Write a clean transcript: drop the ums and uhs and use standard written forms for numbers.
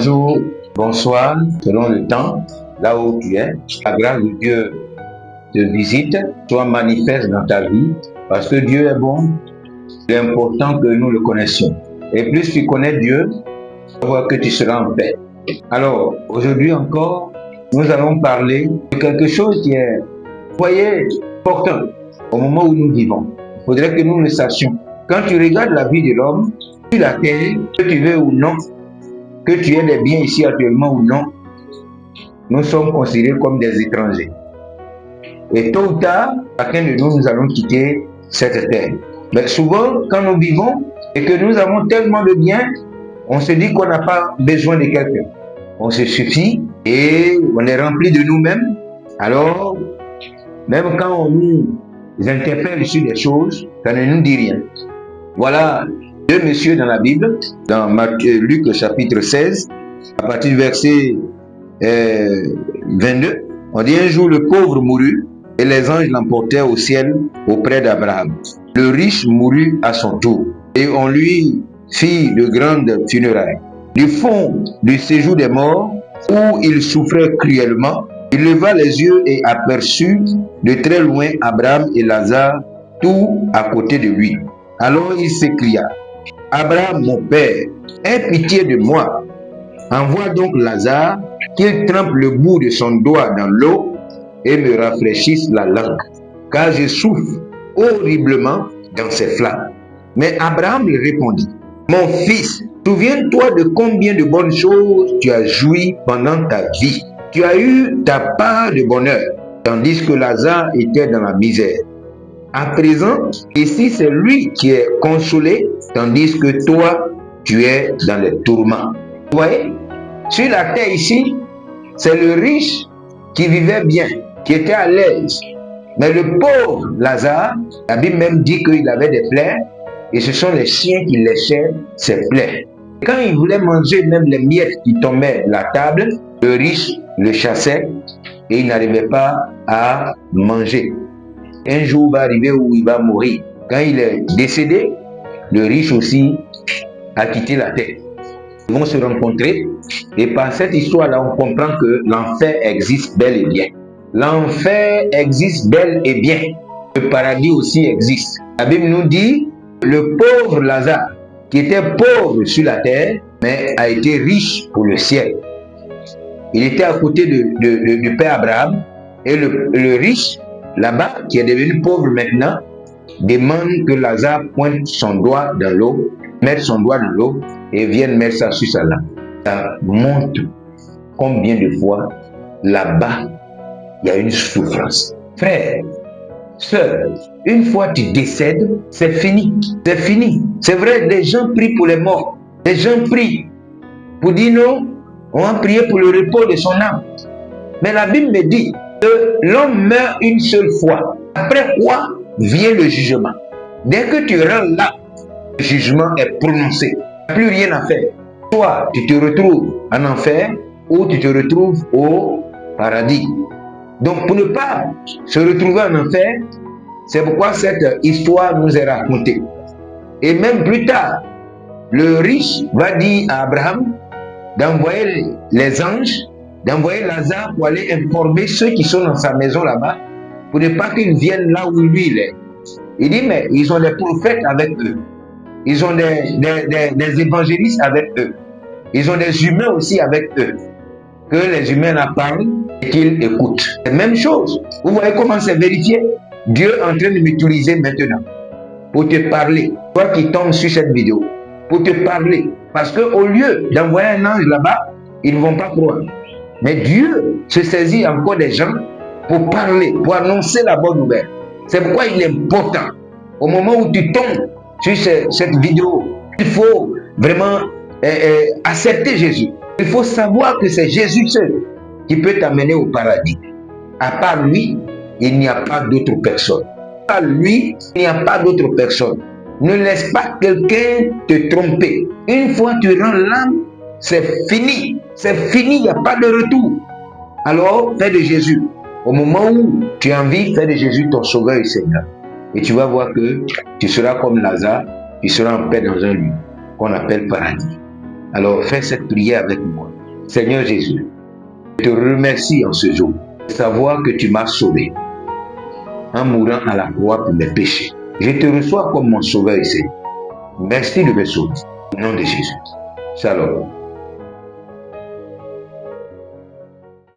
Bonjour, bonsoir, selon le temps, là où tu es. La grâce de Dieu te visite, soit manifeste dans ta vie, parce que Dieu est bon. C'est important que nous le connaissions. Et plus tu connais Dieu, tu vas voir que tu seras en paix. Alors, aujourd'hui encore, nous allons parler de quelque chose qui est, voyez, important au moment où nous vivons. Il faudrait que nous le sachions. Quand tu regardes la vie de l'homme, sur la terre, que tu veux ou non, que tu aies des biens ici actuellement ou non, nous sommes considérés comme des étrangers. Et tôt ou tard, chacun de nous allons quitter cette terre. Mais souvent, quand nous vivons et que nous avons tellement de biens, on se dit qu'on n'a pas besoin de quelqu'un. On se suffit et on est rempli de nous-mêmes. Alors, même quand on nous interpelle sur des choses, ça ne nous dit rien. Voilà deux messieurs dans la Bible, dans Luc chapitre 16, à partir du verset 22, on dit: un jour le pauvre mourut et les anges l'emportèrent au ciel auprès d'Abraham. Le riche mourut à son tour et on lui fit de grandes funérailles. Du fond du séjour des morts, où il souffrait cruellement, il leva les yeux et aperçut de très loin Abraham et Lazare, tout à côté de lui. Alors il s'écria: Abraham, mon père, aie pitié de moi. Envoie donc Lazare qu'il trempe le bout de son doigt dans l'eau et me rafraîchisse la langue, car je souffre horriblement dans ces flammes. Mais Abraham lui répondit: mon fils, souviens-toi de combien de bonnes choses tu as joui pendant ta vie. Tu as eu ta part de bonheur, tandis que Lazare était dans la misère. À présent, ici c'est lui qui est consolé, tandis que toi, tu es dans les tourments. Vous voyez, sur la terre ici, c'est le riche qui vivait bien, qui était à l'aise. Mais le pauvre Lazare, la Bible même dit qu'il avait des plaies, et ce sont les chiens qui léchaient ses plaies. Quand il voulait manger même les miettes qui tombaient de la table, le riche le chassait et il n'arrivait pas à manger. Un jour va arriver où il va mourir. Quand il est décédé, le riche aussi a quitté la terre. Ils vont se rencontrer et par cette histoire-là, on comprend que l'enfer existe bel et bien. L'enfer existe bel et bien. Le paradis aussi existe. La Bible nous dit: le pauvre Lazare, qui était pauvre sur la terre, mais a été riche pour le ciel. Il était à côté du père Abraham, et le riche, là-bas, qui est devenu pauvre maintenant, demande que Lazare pointe son doigt dans l'eau, mette son doigt dans l'eau, et vienne mettre ça sur sa langue. Ça montre combien de fois, là-bas, il y a une souffrance. Frère, sœur, une fois tu décèdes, c'est fini. C'est fini. C'est vrai, les gens prient pour les morts. Les gens prient pour dire non, on va prier pour le repos de son âme. Mais la Bible me dit que l'homme meurt une seule fois. Après quoi vient le jugement. Dès que tu rentres là, le jugement est prononcé. Il n'y a plus rien à faire. Soit tu te retrouves en enfer ou tu te retrouves au paradis. Donc, pour ne pas se retrouver en enfer, c'est pourquoi cette histoire nous est racontée. Et même plus tard, le riche va dire à Abraham d'envoyer les anges, d'envoyer Lazare pour aller informer ceux qui sont dans sa maison là-bas, pour ne pas qu'ils viennent là où lui il est. Il dit, mais ils ont des prophètes avec eux. Ils ont des évangélistes avec eux. Ils ont des humains aussi avec eux. Que les humains la parlent et qu'ils écoutent. C'est la même chose. Vous voyez comment c'est vérifié? Dieu est en train de m'utiliser maintenant pour te parler. Toi qui tombes sur cette vidéo, pour te parler. Parce qu'au lieu d'envoyer un ange là-bas, ils ne vont pas croire. Mais Dieu se saisit encore des gens pour parler, pour annoncer la bonne nouvelle. C'est pourquoi il est important. Au moment où tu tombes sur cette vidéo, il faut vraiment accepter Jésus. Il faut savoir que c'est Jésus seul qui peut t'amener au paradis. À part lui, il n'y a pas d'autre personne. À part lui, il n'y a pas d'autre personne. Ne laisse pas quelqu'un te tromper. Une fois tu rends l'âme, c'est fini. C'est fini, il n'y a pas de retour. Alors, fais de Jésus. Au moment où tu as envie, fais de Jésus ton sauveur et Seigneur. Et tu vas voir que tu seras comme Lazare, tu seras en paix dans un lieu qu'on appelle paradis. Alors fais cette prière avec moi. Seigneur Jésus, je te remercie en ce jour de savoir que tu m'as sauvé en mourant à la croix pour mes péchés. Je te reçois comme mon sauveur ici. Merci de me sauver. Au nom de Jésus. Shalom.